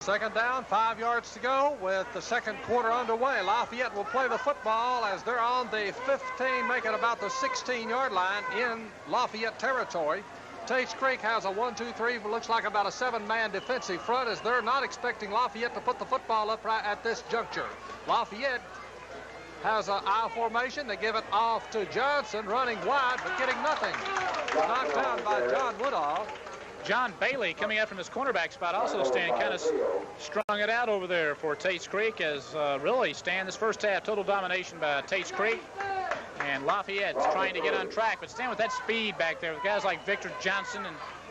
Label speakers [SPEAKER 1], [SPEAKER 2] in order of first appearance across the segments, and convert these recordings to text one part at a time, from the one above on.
[SPEAKER 1] Second down, 5 yards to go with the second quarter underway. Lafayette will play the football as they're on the 15, making about the 16-yard line in Lafayette territory. Tates Creek has a 1-2-3, looks like about a 7-man defensive front, as they're not expecting Lafayette to put the football up right at this juncture. Lafayette has an I formation. They give it off to Johnson, running wide, but getting nothing. Knocked down by John Woodall.
[SPEAKER 2] John Bailey coming out from his cornerback spot also, Stan, kind of strung it out over there for Tates Creek, as really, Stan, this first half, total domination by Tates Creek. And Lafayette's trying to get on track, but Stan, with that speed back there, with guys like Victor Johnson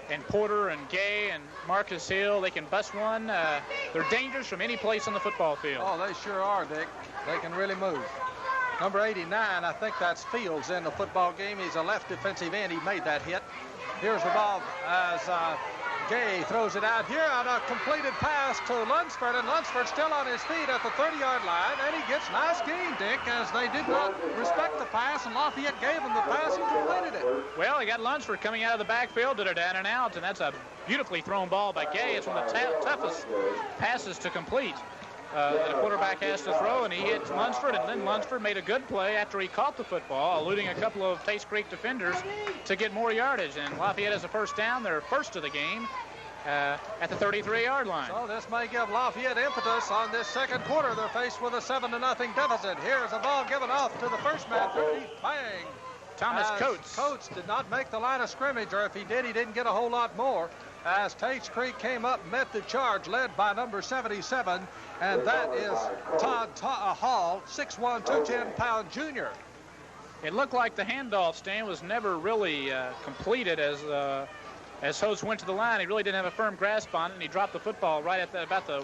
[SPEAKER 2] and Porter and Gay and Marcus Hill, they can bust one. They're dangerous from any place on the football field.
[SPEAKER 1] Oh, they sure are, Dick. They can really move. Number 89, I think that's Fields in the football game. He's a left defensive end. He made that hit. Here's the ball as Gay throws it out here on a completed pass to Lunsford, and Lunsford still on his feet at the 30-yard line, and he gets nice gain, Dick, as they did not respect the pass, and Lafayette gave him the pass and completed it.
[SPEAKER 2] Well, he got Lunsford coming out of the backfield, did it down and out, and that's a beautifully thrown ball by Gay. It's one of the toughest passes to complete that a quarterback has to throw, and he hit Lunsford, and then Lunsford made a good play after he caught the football, eluding a couple of Tates Creek defenders to get more yardage. And Lafayette has a first down, their first of the game, at the 33-yard line.
[SPEAKER 1] So this may give Lafayette impetus on this second quarter. They're faced with a 7-0 deficit. Here's a ball given off to the first man. Bang!
[SPEAKER 2] Thomas Coates.
[SPEAKER 1] Coates did not make the line of scrimmage, or if he did, he didn't get a whole lot more. As Tates Creek came up, met the charge, led by number 77, and that is Todd Hall, 6'1", 210-pound junior.
[SPEAKER 2] It looked like the handoff, Stan, was never really completed as Coates went to the line. He really didn't have a firm grasp on it, and he dropped the football right at about the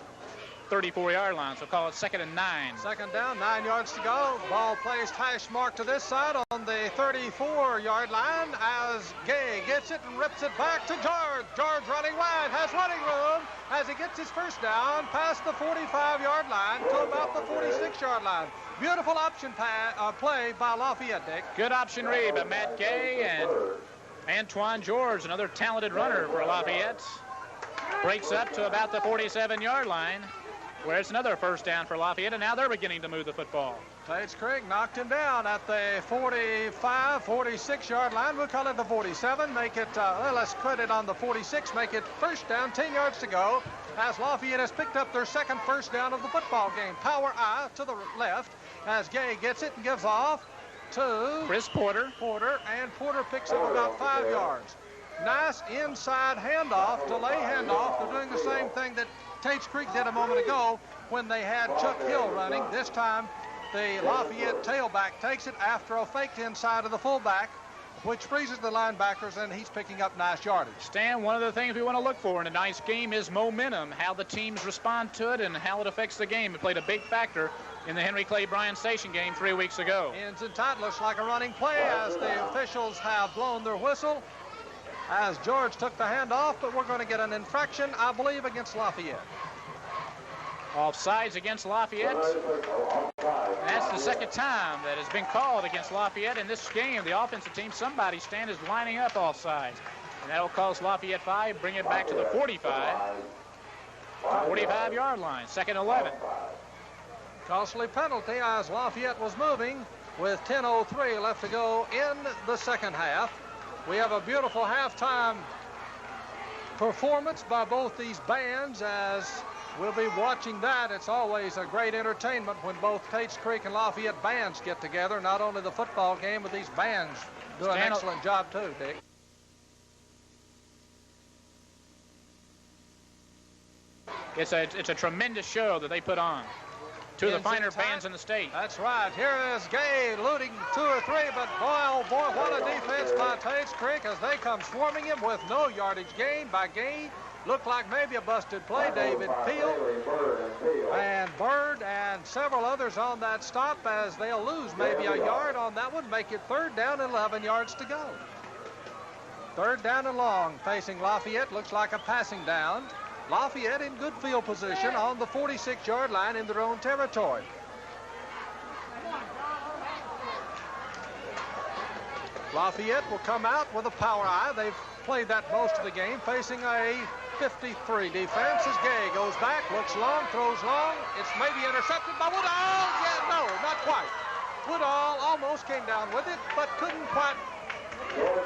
[SPEAKER 2] 34-yard line, so call it 2nd and 9.
[SPEAKER 1] Second down, 9 yards to go. Ball placed hash mark to this side on the 34-yard line as Gay gets it and rips it back to George. George running wide, has running room as he gets his first down past the 45-yard line to about the 46-yard line. Beautiful option play by Lafayette, Dick.
[SPEAKER 2] Good option read by Matt Gay, and Antoine George, another talented runner for Lafayette, breaks up to about the 47-yard line, where it's another first down for Lafayette, and now they're beginning to move the football.
[SPEAKER 1] Tates Creek knocked him down at the 45, 46-yard line. We'll call it the 47. Make it, let's put it on the 46. Make it first down, 10 yards to go, as Lafayette has picked up their second first down of the football game. Power I to the left as Gay gets it and gives off to
[SPEAKER 2] Chris Porter.
[SPEAKER 1] And Porter picks up about 5 yards. Nice inside handoff, delay handoff. They're doing the same thing that Tates Creek did a moment ago when they had Chuck Hill running. This time, the Lafayette tailback takes it after a fake inside of the fullback, which freezes the linebackers, and he's picking up nice yardage.
[SPEAKER 2] Stan, one of the things we want to look for in a nice game is momentum, how the teams respond to it and how it affects the game. It played a big factor in the Henry Clay Bryan Station game 3 weeks ago.
[SPEAKER 1] Ends and tight, looks like a running play as the officials have blown their whistle as George took the handoff, but we're going to get an infraction, I believe, against Lafayette.
[SPEAKER 2] Offsides against Lafayette. And that's the second time that has been called against Lafayette in this game. The offensive team, somebody, Stan, is lining up offsides. And that'll cost Lafayette 5, bring it back to the 45-yard line, 2nd and 11.
[SPEAKER 1] Costly penalty as Lafayette was moving with 10:03 left to go in the second half. We have a beautiful halftime performance by both these bands as we'll be watching that. It's always a great entertainment when both Tates Creek and Lafayette bands get together. Not only the football game, but these bands do an excellent job too, Dick.
[SPEAKER 2] It's a tremendous show that they put on. Two of the finer bands in the state.
[SPEAKER 1] That's right. Here is Gay looting 2 or 3, but boy, oh boy, what a defense by Tates Creek as they come swarming him with no yardage gain by Gay. Looked like maybe a busted play. David Field and Bird and several others on that stop as they'll lose maybe a yard on that one. Make it 3rd down and 11 yards to go. 3rd down and long facing Lafayette. Looks like a passing down. Lafayette in good field position on the 46-yard line in their own territory. Lafayette will come out with a power eye. They've played that most of the game, facing a 53 defense as Gay goes back, looks long, throws long. It's maybe intercepted by Woodall. Yeah, no, not quite. Woodall almost came down with it, but couldn't quite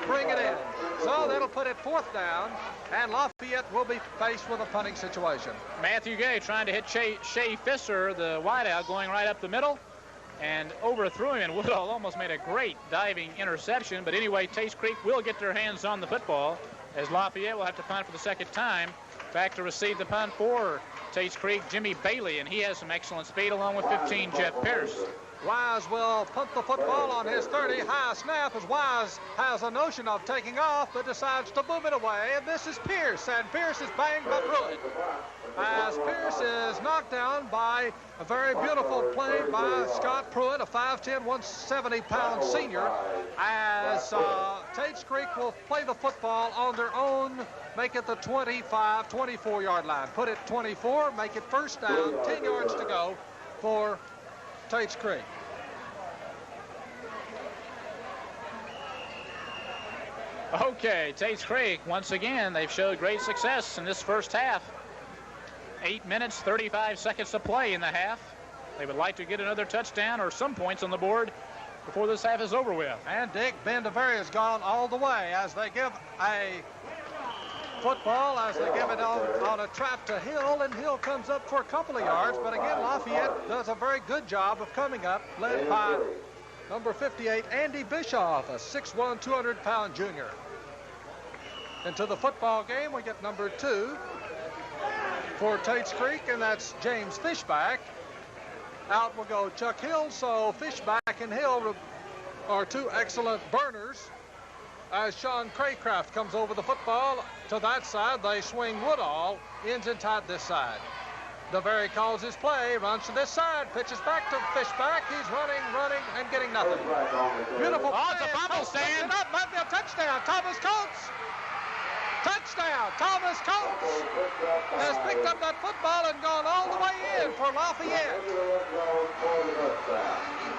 [SPEAKER 1] bring it in. So that'll put it 4th down, and Lafayette will be faced with a punting situation.
[SPEAKER 2] Matthew Gay trying to hit Shea Fisser, the wideout, going right up the middle, and overthrew him, and Woodall almost made a great diving interception. But anyway, Tates Creek will get their hands on the football, as Lafayette will have to punt for the 2nd time. Back to receive the punt for Tates Creek, Jimmy Bailey, and he has some excellent speed, along with 15, Jeff Pierce.
[SPEAKER 1] Wise will punt the football on his 30. High snap as Wise has a notion of taking off, but decides to move it away. And this is Pierce, and Pierce is banged by Pruitt. As Pierce is knocked down by a very beautiful play by Scott Pruitt, a 5'10", 170-pound senior, as Tates Creek will play the football on their own, make it the 25, 24-yard line. Put it 24, make it 1st down, 10 yards to go for Tates Creek.
[SPEAKER 2] Okay, Tates Creek, once again, they've showed great success in this first half. 8 minutes, 35 seconds to play in the half. They would like to get another touchdown or some points on the board before this half is over with.
[SPEAKER 1] And Dick Bendevery has gone all the way as they give a football, as they give it on a trap to Hill, and Hill comes up for a couple of yards. But again, Lafayette does a very good job of coming up, led by number 58, Andy Bischoff, a 6'1", 200-pound junior. Into the football game, we get number 2 for Tates Creek, and that's James Fishback. Out will go Chuck Hill, so Fishback and Hill are 2 excellent burners. As Sean Craycraft comes over the football to that side, they swing Woodall, ends and tied this side. DeVary calls his play, runs to this side, pitches back to Fishback. He's running, and getting nothing. Beautiful play.
[SPEAKER 2] It's a bubble stand.
[SPEAKER 1] Up, might be a touchdown. Thomas Coates. Touchdown. Thomas Coates has picked up that football and gone all the way in for Lafayette.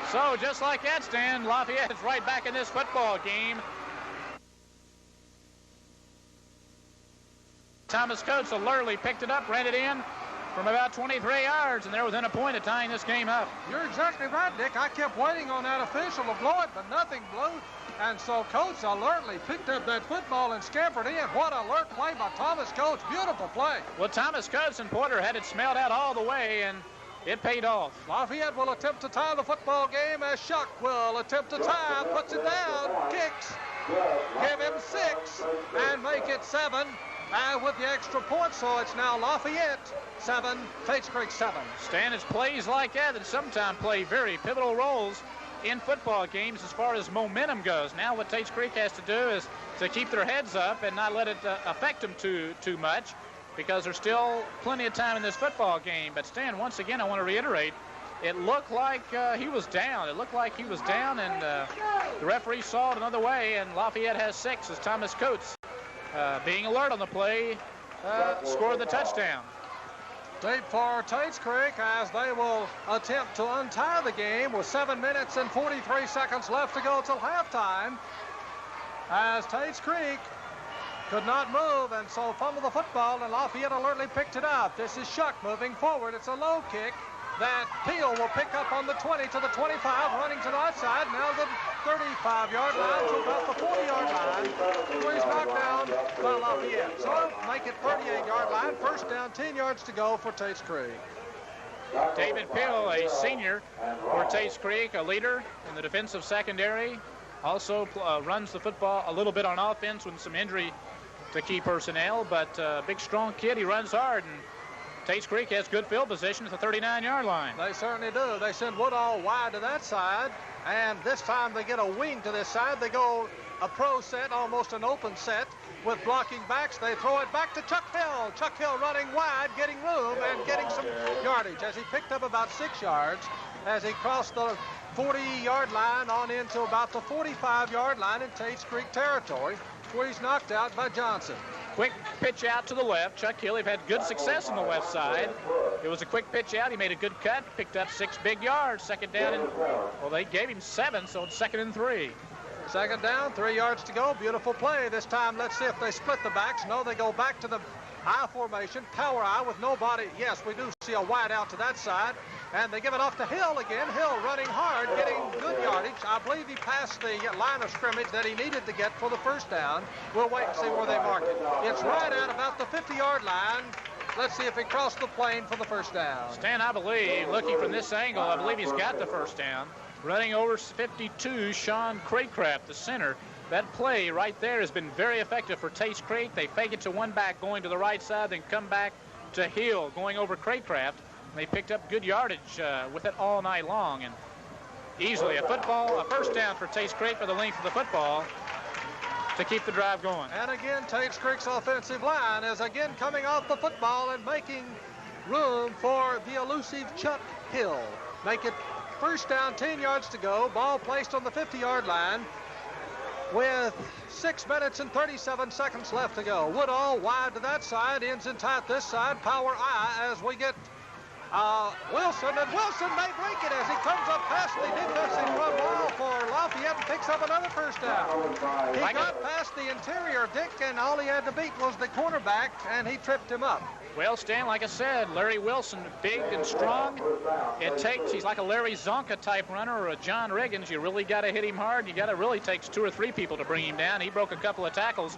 [SPEAKER 2] So just like that, Stan, Lafayette is right back in this football game. Thomas Coates alertly picked it up, ran it in from about 23 yards, and they're within a point of tying this game up.
[SPEAKER 1] You're exactly right, Dick. I kept waiting on that official to blow it, but nothing blew. And so Coates alertly picked up that football and scampered in. What an alert play by Thomas Coates. Beautiful play.
[SPEAKER 2] Well, Thomas Coates and Porter had it smelled out all the way, and it paid off.
[SPEAKER 1] Lafayette will attempt to tie the football game as Shuck will attempt to tie, puts it down, kicks, give him 6, and make it 7. And with the extra point, so it's now Lafayette 7, Tates Creek 7.
[SPEAKER 2] Stan, it's plays like that sometimes play very pivotal roles in football games as far as momentum goes. Now what Tates Creek has to do is to keep their heads up and not let it affect them too much, because there's still plenty of time in this football game. But Stan, once again, I want to reiterate, it looked like he was down. It looked like he was down, and the referee saw it another way, and Lafayette has 6 as Thomas Coates, being alert on the play, scored the touchdown.
[SPEAKER 1] Deep for Tates Creek as they will attempt to untie the game with 7 minutes and 43 seconds left to go till halftime, as Tates Creek could not move and so fumbled the football, and Lafayette alertly picked it up. This is Shuck moving forward. It's a low kick that Peel will pick up on the 20 to the 25, running to the outside, now the 35-yard line to about the 40-yard line, where he's knocked down by Lafayette. So make it 38-yard line, 1st down, 10 yards to go for Tates Creek.
[SPEAKER 2] David Peel, a senior for Tates Creek, a leader in the defensive secondary, also runs the football a little bit on offense with some injury to key personnel, but big, strong kid. He runs hard, and Tates Creek has good field position at the 39-yard line.
[SPEAKER 1] They certainly do. They send Woodall wide to that side, and this time they get a wing to this side. They go a pro set, almost an open set, with blocking backs. They throw it back to Chuck Hill. Chuck Hill running wide, getting room and getting some yardage, as he picked up about 6 yards as he crossed the 40-yard line on into about the 45-yard line in Tates Creek territory, where he's knocked out by Johnson.
[SPEAKER 2] Quick pitch out to the left. Chuck Hill, they've had good success on the left side. It was a quick pitch out. He made a good cut, picked up 6 big yards. 2nd down, and well, they gave him 7, so it's 2nd and 3.
[SPEAKER 1] 2nd down, 3 yards to go. Beautiful play. This time, let's see if they split the backs. No, they go back to the I formation, power I with nobody. Yes, we do see a wide out to that side. And they give it off to Hill again. Hill running hard, getting good yardage. I believe he passed the line of scrimmage that he needed to get for the first down. We'll wait and see where they mark it. It's right at about the 50-yard line. Let's see if he crossed the plane for the first down.
[SPEAKER 2] Stan, I believe, looking from this angle, I believe he's got the first down. Running over 52, Sean Craycraft, the center. That play right there has been very effective for Tates Creek. They fake it to one back going to the right side, then come back to Hill going over Craycraft. They picked up good yardage with it all night long, and easily a first down for Tates Creek for the length of the football to keep the drive going.
[SPEAKER 1] And again, Tates Creek's offensive line is again coming off the football and making room for the elusive Chuck Hill. Make it first down, 10 yards to go. Ball placed on the 50-yard line with 6 minutes and 37 seconds left to go. Woodall wide to that side, ends and tight this side. Power I as we get Wilson, and Wilson may break it as he comes up past the defensive run wall for Lafayette and picks up another first down. He got past the interior, Dick, and all he had to beat was the cornerback, and he tripped him up.
[SPEAKER 2] Well, Stan, like I said, Larry Wilson, big and strong. He's like a Larry Zonka type runner or a John Riggins. You really got to hit him hard. You got to really takes 2 or 3 people to bring him down. He broke a couple of tackles.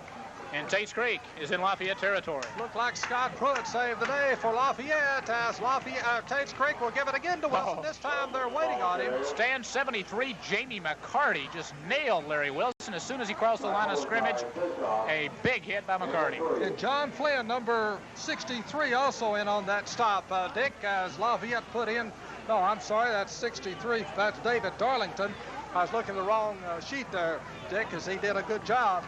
[SPEAKER 2] And Tates Creek is in Lafayette territory.
[SPEAKER 1] Looked like Scott Pruitt saved the day for Lafayette as Tates Creek will give it again to Wilson. This time they're waiting on him.
[SPEAKER 2] Stand 73, Jamie McCarty just nailed Larry Wilson as soon as he crossed the line of scrimmage. A big hit by McCarty.
[SPEAKER 1] And John Flynn, number 63, also in on that stop. Dick, as Lafayette put in, no, I'm sorry, that's 63. That's David Darlington. I was looking at the wrong sheet there, Dick, as he did a good job.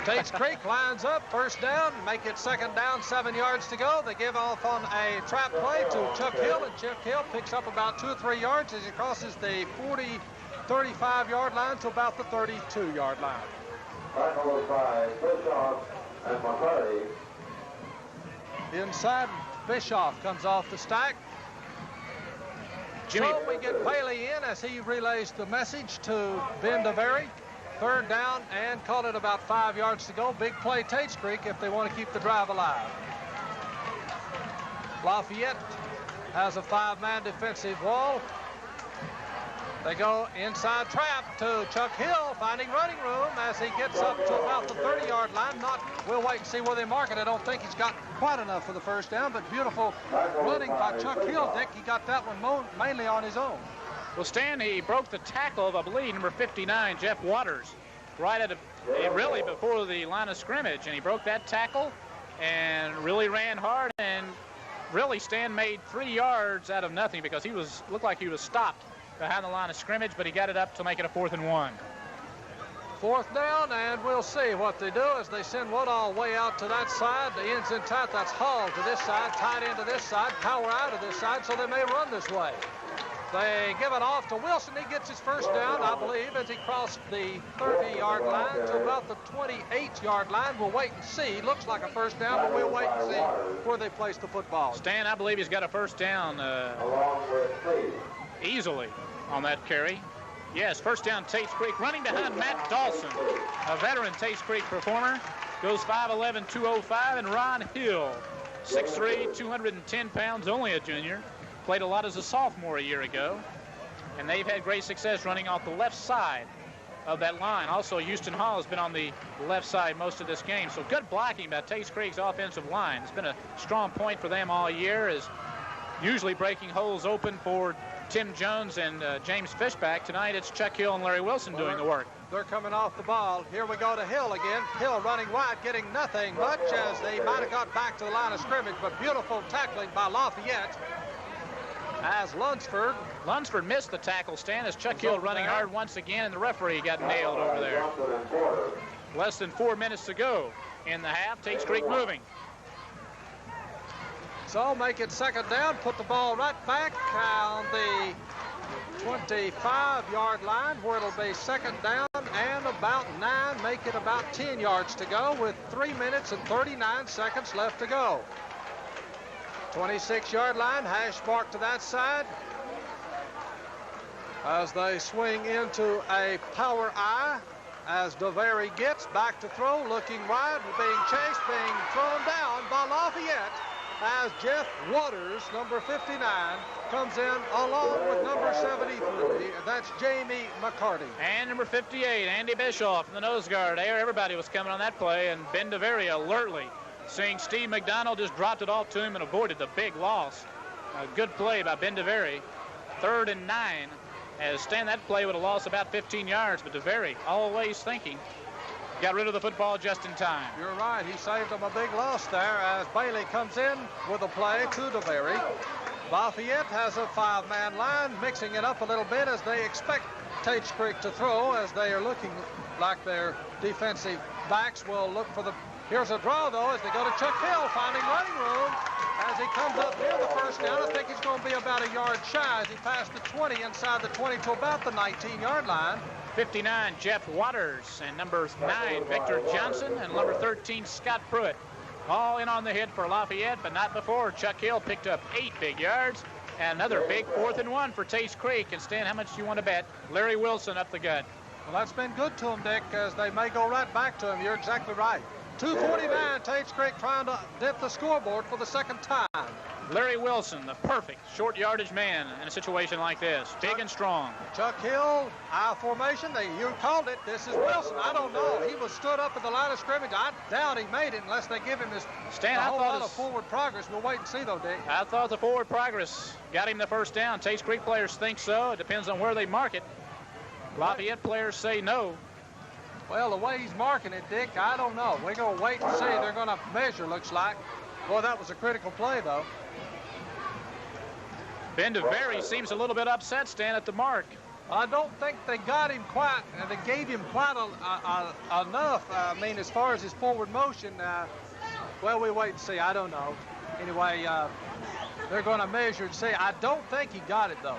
[SPEAKER 1] Tates Creek lines up, first down, make it second down, 7 yards to go. They give off on a trap play to Chuck Hill, and Chuck Hill picks up about 2 or 3 yards as he crosses the 35-yard line to about the 32-yard line.
[SPEAKER 3] Followed by Bischoff and McCarty.
[SPEAKER 1] Inside, Bischoff comes off the stack. So we get Bailey in as he relays the message to Ben DeVary. Third down and call it about 5 yards to go. Big play Tates Creek if they want to keep the drive alive. Lafayette has a 5-man defensive wall. They go inside trap to Chuck Hill, finding running room as he gets up to about the 30-yard line. We'll wait and see where they mark it. I don't think he's got quite enough for the first down, but beautiful running by Chuck Hill, Dick. He got that one mainly on his own.
[SPEAKER 2] Well, Stan, he broke the tackle of, I believe, number 59, Jeff Waters, right at really before the line of scrimmage, and he broke that tackle and really ran hard, and really Stan made 3 yards out of nothing because looked like he was stopped behind the line of scrimmage, but he got it up to make it a 4th and 1.
[SPEAKER 1] Fourth down, and we'll see what they do as they send Woodall way out to that side. The ends and tight, that's Hall to this side, tight end to this side, power out to this side, so they may run this way. They give it off to Wilson. He gets his first down, I believe, as he crossed the 30-yard line to about the 28-yard line. We'll wait and see. Looks like a first down, but we'll wait and see where they place the football.
[SPEAKER 2] Stan, I believe he's got a first down easily on that carry. Yes, first down, Tates Creek. Running behind Matt Dawson, a veteran Tates Creek performer. Goes 5'11", 205, and Ron Hill, 6'3", 210 pounds, only a junior. Played a lot as a sophomore a year ago. And they've had great success running off the left side of that line. Also, Houston Hall has been on the left side most of this game. So good blocking by Tates Creek's offensive line. It's been a strong point for them all year, is usually breaking holes open for Tim Jones and James Fishback. Tonight it's Chuck Hill and Larry Wilson doing the work.
[SPEAKER 1] They're coming off the ball. Here we go to Hill again. Hill running wide, getting nothing much as they might have got back to the line of scrimmage, but beautiful tackling by Lafayette. As Lunsford missed the tackle, Stan, as Chuck Hill running hard once again, and the referee got nailed over there. Less than 4 minutes to go in the half. Tates Creek moving. So make it second down, put the ball right back on the 25-yard line where it'll be second down and about 9. Make it about 10 yards to go with 3 minutes and 39 seconds left to go. 26-yard line, hash mark to that side as they swing into a power I. as DeVary gets back to throw, looking wide, being chased, being thrown down by Lafayette, as Jeff Waters, number 59, comes in along with number 73. That's Jamie McCarty.
[SPEAKER 2] And number 58, Andy Bischoff in the nose guard. There, everybody was coming on that play, and Ben DeVary alertly seeing Steve McDonald just dropped it off to him and avoided the big loss. A good play by Ben DeVary. 3rd and 9. As Stan, that play would have lost about 15 yards, but DeVary always thinking. Got rid of the football just in time.
[SPEAKER 1] You're right. He saved them a big loss there as Bailey comes in with a play to DeVary. Lafayette has a 5-man line, mixing it up a little bit as they expect Tates Creek to throw, as they are looking like their defensive backs will look for the... Here's a draw, though, as they go to Chuck Hill, finding running room as he comes up near the first down. I think he's going to be about a yard shy as he passed the 20 inside the 20 to about the 19-yard line.
[SPEAKER 2] 59, Jeff Waters, and number 9, Victor Johnson, and number 13, Scott Pruitt. All in on the hit for Lafayette, but not before. Chuck Hill picked up 8 big yards. And another big 4th and 1 for Tates Creek. And Stan, how much do you want to bet? Larry Wilson up the gut.
[SPEAKER 1] Well, that's been good to him, Dick, as they may go right back to him. You're exactly right. 2:49, Tates Creek trying to dip the scoreboard for the second time.
[SPEAKER 2] Larry Wilson, the perfect short yardage man in a situation like this. Big and strong.
[SPEAKER 1] Chuck Hill, I formation. You called it. This is Wilson. I don't know. He was stood up at the line of scrimmage. I doubt he made it unless they give him this whole lot of forward progress. We'll wait and see, though, Dick.
[SPEAKER 2] I thought the forward progress got him the first down. Tates Creek players think so. It depends on where they mark it. Lafayette players say no.
[SPEAKER 1] Well, the way he's marking it, Dick, I don't know. We're going to wait and see. They're going to measure, looks like. Boy, that was a critical play, though.
[SPEAKER 2] Ben DeVary seems a little bit upset, Stan, at the mark.
[SPEAKER 1] I don't think they got him quite, they gave him quite enough. I mean, as far as his forward motion, well, we wait and see. I don't know. Anyway, they're going to measure and see. I don't think he got it, though.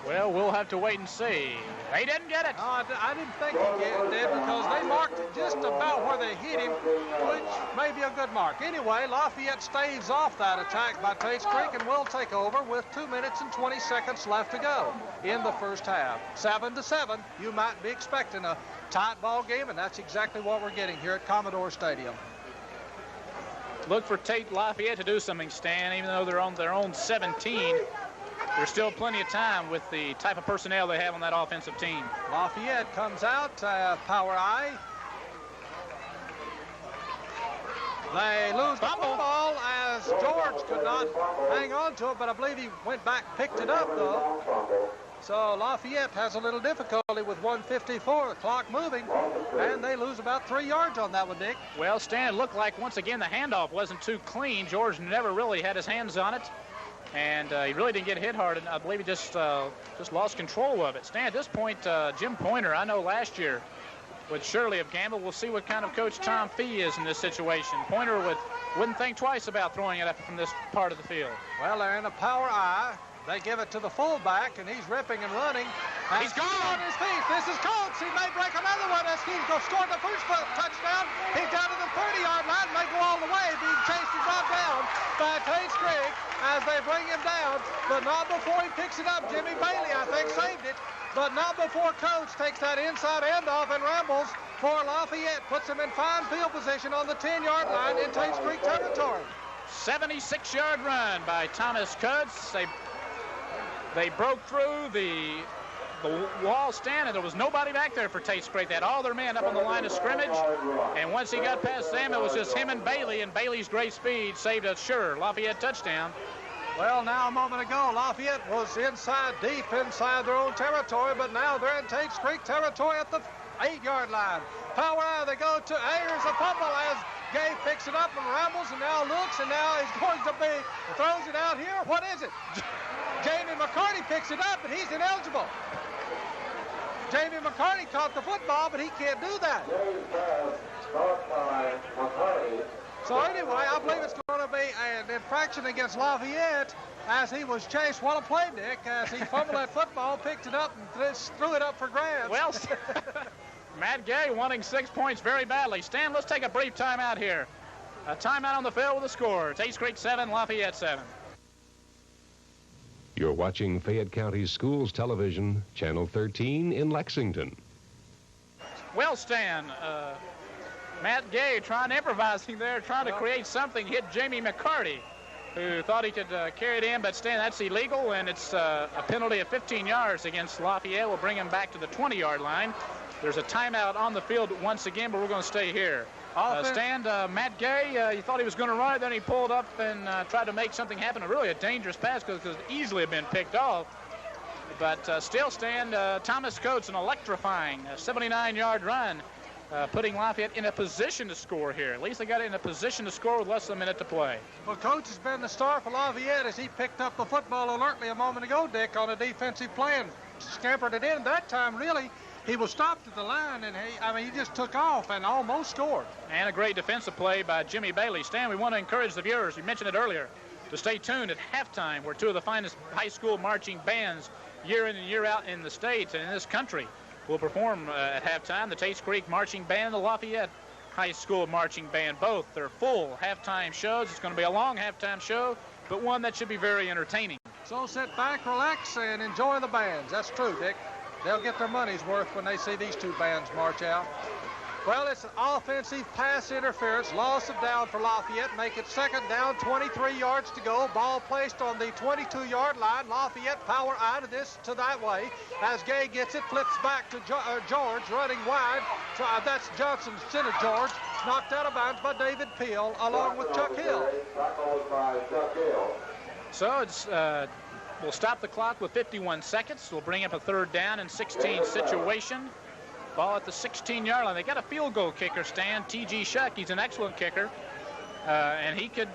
[SPEAKER 2] Well, we'll have to wait and see. He didn't get it.
[SPEAKER 1] No, I didn't think he did because they marked it just about where they hit him, which may be a good mark. Anyway, Lafayette staves off that attack by Tates Creek and will take over with 2 minutes and 20 seconds left to go in the first half. 7-7. You might be expecting a tight ball game, and that's exactly what we're getting here at Commodore Stadium.
[SPEAKER 2] Look for Lafayette to do something, Stan, even though they're on their own 17. There's still plenty of time with the type of personnel they have on that offensive team.
[SPEAKER 1] Lafayette comes out, power I. They lose the football as George could not hang on to it, but I believe he went back, picked it up, though. So Lafayette has a little difficulty with 1:54, the clock moving, and they lose about 3 yards on that one, Dick.
[SPEAKER 2] Well, Stan, it looked like once again the handoff wasn't too clean. George never really had his hands on it. And he really didn't get hit hard, and I believe he just lost control of it. Stan, at this point, Jim Pointer, I know last year, would surely have gambled. We'll see what kind of coach Tom Fee is in this situation. Pointer wouldn't think twice about throwing it from this part of the field.
[SPEAKER 1] Well, they're in a power I. They give it to the fullback, and he's ripping and running.
[SPEAKER 2] He's gone
[SPEAKER 1] on his feet. This is Coates. He may break another one as he's going to score the first touchdown. He's down to the 30-yard line. May go all the way, being chased and brought down by Tates Creek as they bring him down. But not before he picks it up. Jimmy Bailey, I think, saved it. But not before Coates takes that inside end off and rambles for Lafayette. Puts him in fine field position on the 10-yard line in Tates Creek territory.
[SPEAKER 2] 76-yard run by Thomas Coates. They broke through the wall stand, and there was nobody back there for Tates Creek. They had all their men up on the line of scrimmage, and once he got past them, it was just him and Bailey's great speed saved a sure Lafayette touchdown.
[SPEAKER 1] Well, now a moment ago, Lafayette was deep inside their own territory, but now they're in Tates Creek territory at the 8-yard line. Power out, they go to Ayers, a fumble as Gay picks it up and rambles and now looks, and now he's going to throws it out here. What is it? Jamie McCarty picks it up, and he's ineligible. Jamie McCarty caught the football, but he can't do that. So anyway, I believe it's going to be an infraction against Lafayette as he was chased. What a play, Nick, as he fumbled that football, picked it up, and threw it up for grabs.
[SPEAKER 2] Well, Matt Gay wanting 6 points very badly. Stan, let's take a brief timeout here. A timeout on the field with a score. Tates Creek 7, Lafayette 7.
[SPEAKER 4] You're watching Fayette County Schools Television, Channel 13 in Lexington.
[SPEAKER 2] Well, Stan, Matt Gay improvising there, trying to create something, hit Jamie McCarty, who thought he could carry it in, but Stan, that's illegal, and it's a penalty of 15 yards against Lafayette. We'll bring him back to the 20-yard line. There's a timeout on the field once again, but we're going to stay here. Stan, Matt Gay, you thought he was going to run it, then he pulled up and tried to make something happen. Really a dangerous pass because it could easily have been picked off. But still, Stan, Thomas Coates, an electrifying 79-yard run, putting Lafayette in a position to score here. At least they got it in a position to score with less than a minute to play.
[SPEAKER 1] Well, Coates has been the star for Lafayette as he picked up the football alertly a moment ago, Dick, on a defensive play and scampered it in. That time, really, he was stopped at the line, and he just took off and almost scored.
[SPEAKER 2] And a great defensive play by Jimmy Bailey. Stan, we want to encourage the viewers, you mentioned it earlier, to stay tuned at halftime, where two of the finest high school marching bands year in and year out in the States and in this country will perform at halftime. The Tates Creek Marching Band and the Lafayette High School Marching Band, both. They're full halftime shows. It's going to be a long halftime show, but one that should be very entertaining.
[SPEAKER 1] So sit back, relax, and enjoy the bands. That's true, Dick. They'll get their money's worth when they see these two bands march out. Well, it's an offensive pass interference, loss of down for Lafayette, make it second down, 23 yards to go. Ball placed on the 22-yard line. Lafayette power out of this to that way. As Gay gets it, flips back to George, running wide. That's Johnson's center, George. Knocked out of bounds by David Peel, along with Chuck Hill.
[SPEAKER 2] So it's we'll stop the clock with 51 seconds. We'll bring up a third down and 16 situation. Ball at the 16-yard line. They got a field goal kicker, Stan, T.G. Shuck. He's an excellent kicker, and he could.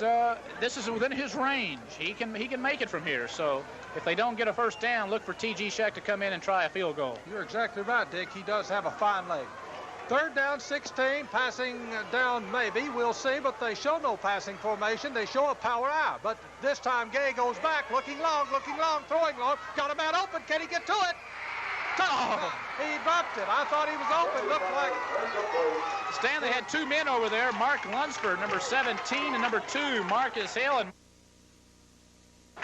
[SPEAKER 2] This is within his range. He can make it from here. So if they don't get a first down, look for T.G. Shuck to come in and try a field goal.
[SPEAKER 1] You're exactly right, Dick. He does have a fine leg. Third down, 16, passing down maybe. We'll see, but they show no passing formation. They show a power out. But this time Gay goes back, looking long, throwing long. Got a man open. Can he get to it? Oh, he dropped it. I thought he was open. Looked like.
[SPEAKER 2] Stan, they had two men over there. Mark Lunsford, number 17, and number 2, Marcus Hill. And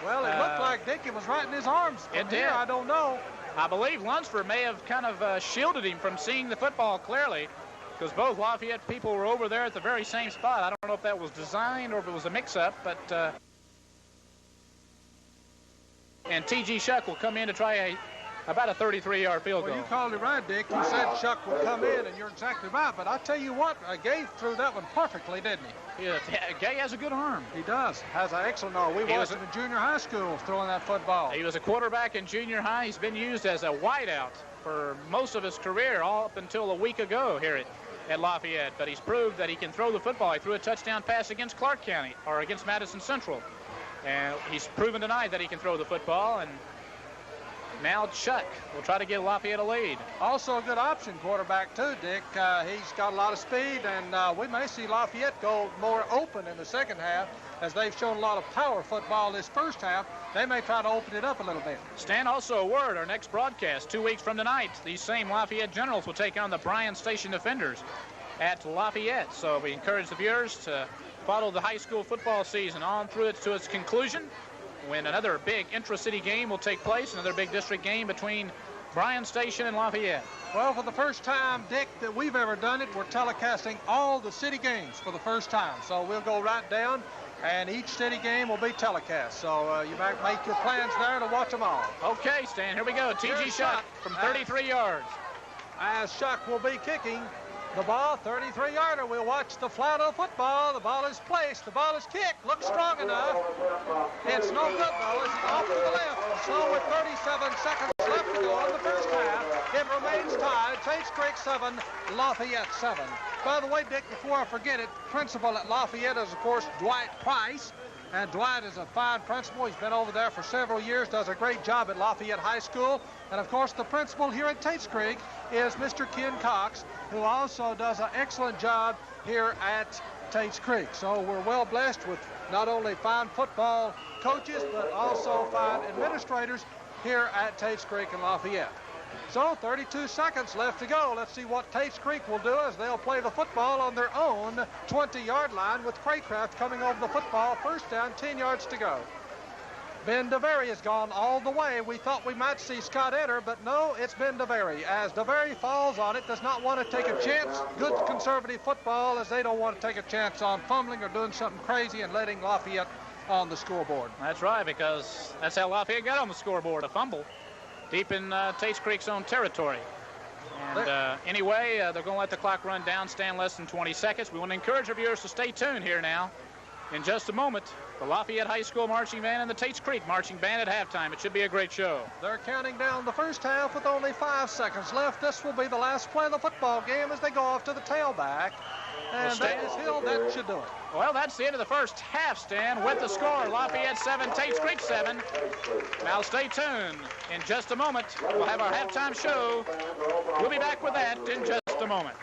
[SPEAKER 1] well, it looked like Dick. It was right in his arms.
[SPEAKER 2] It did.
[SPEAKER 1] Here, I don't know.
[SPEAKER 2] I believe Lunsford may have kind of shielded him from seeing the football clearly, because both Lafayette people were over there at the very same spot. I don't know if that was designed or if it was a mix-up, but and T.G. Shuck will come in to try about a 33-yard field goal.
[SPEAKER 1] Well, you called it right, Dick. You said Shuck would come in, and you're exactly right. But I tell you what, Gay threw that one perfectly, didn't he?
[SPEAKER 2] Yeah, Gay has a good arm.
[SPEAKER 1] He does. Has an excellent arm. We watched him in junior high school throwing that football.
[SPEAKER 2] He was a quarterback in junior high. He's been used as a wideout for most of his career, all up until a week ago here at Lafayette. But he's proved that he can throw the football. He threw a touchdown pass against Clark County, or against Madison Central. And he's proven tonight that he can throw the football. And now Chuck will try to give Lafayette a lead.
[SPEAKER 1] Also a good option quarterback too, Dick. He's got a lot of speed, and we may see Lafayette go more open in the second half, as they've shown a lot of power football this first half. They may try to open it up a little bit.
[SPEAKER 2] Stan, also a word, our next broadcast 2 weeks from tonight, these same Lafayette Generals will take on the Bryan Station Defenders at Lafayette. So we encourage the viewers to follow the high school football season on through it to its conclusion, when another big intra-city game will take place, another big district game between Bryan Station and Lafayette.
[SPEAKER 1] Well, for the first time, Dick, that we've ever done it, we're telecasting all the city games for the first time. So we'll go right down, and each city game will be telecast. So you might make your plans there to watch them all.
[SPEAKER 2] Okay, Stan, here we go. T.G. Shuck from 33 yards.
[SPEAKER 1] As Shuck will be kicking the ball, 33-yarder. We'll watch the flat of football. The ball is placed. The ball is kicked. Looks strong enough. It's no good, though. It's off to the left. So with 37 seconds left to go in the first half, it remains tied. Tates Creek 7, Lafayette 7. By the way, Dick, before I forget it, principal at Lafayette is, of course, Dwight Price. And Dwight is a fine principal. He's been over there for several years, does a great job at Lafayette High School. And, of course, the principal here at Tates Creek is Mr. Ken Cox, who also does an excellent job here at Tates Creek. So we're well blessed with not only fine football coaches, but also fine administrators here at Tates Creek and Lafayette. So 32 seconds left to go. Let's see what Tates Creek will do as they'll play the football on their own 20-yard line with Craycraft coming over the football. First down, 10 yards to go. Ben DeVary has gone all the way. We thought we might see Scott enter, but no, it's Ben DeVary. As DeVary falls on it, does not want to take a chance. Good conservative football, as they don't want to take a chance on fumbling or doing something crazy and letting Lafayette on the scoreboard.
[SPEAKER 2] That's right, because that's how Lafayette got on the scoreboard, a fumble deep in Tates Creek's own territory. And anyway, they're going to let the clock run down, stand less than 20 seconds. We want to encourage our viewers to stay tuned here now. In just a moment, the Lafayette High School Marching Band and the Tates Creek Marching Band at halftime. It should be a great show.
[SPEAKER 1] They're counting down the first half with only 5 seconds left. This will be the last play of the football game as they go off to the tailback. And that is Hill. That should do it.
[SPEAKER 2] Well, that's the end of the first half, Stan, with the score. Lafayette 7, Tates Creek 7. Now stay tuned. In just a moment, we'll have our halftime show. We'll be back with that in just a moment.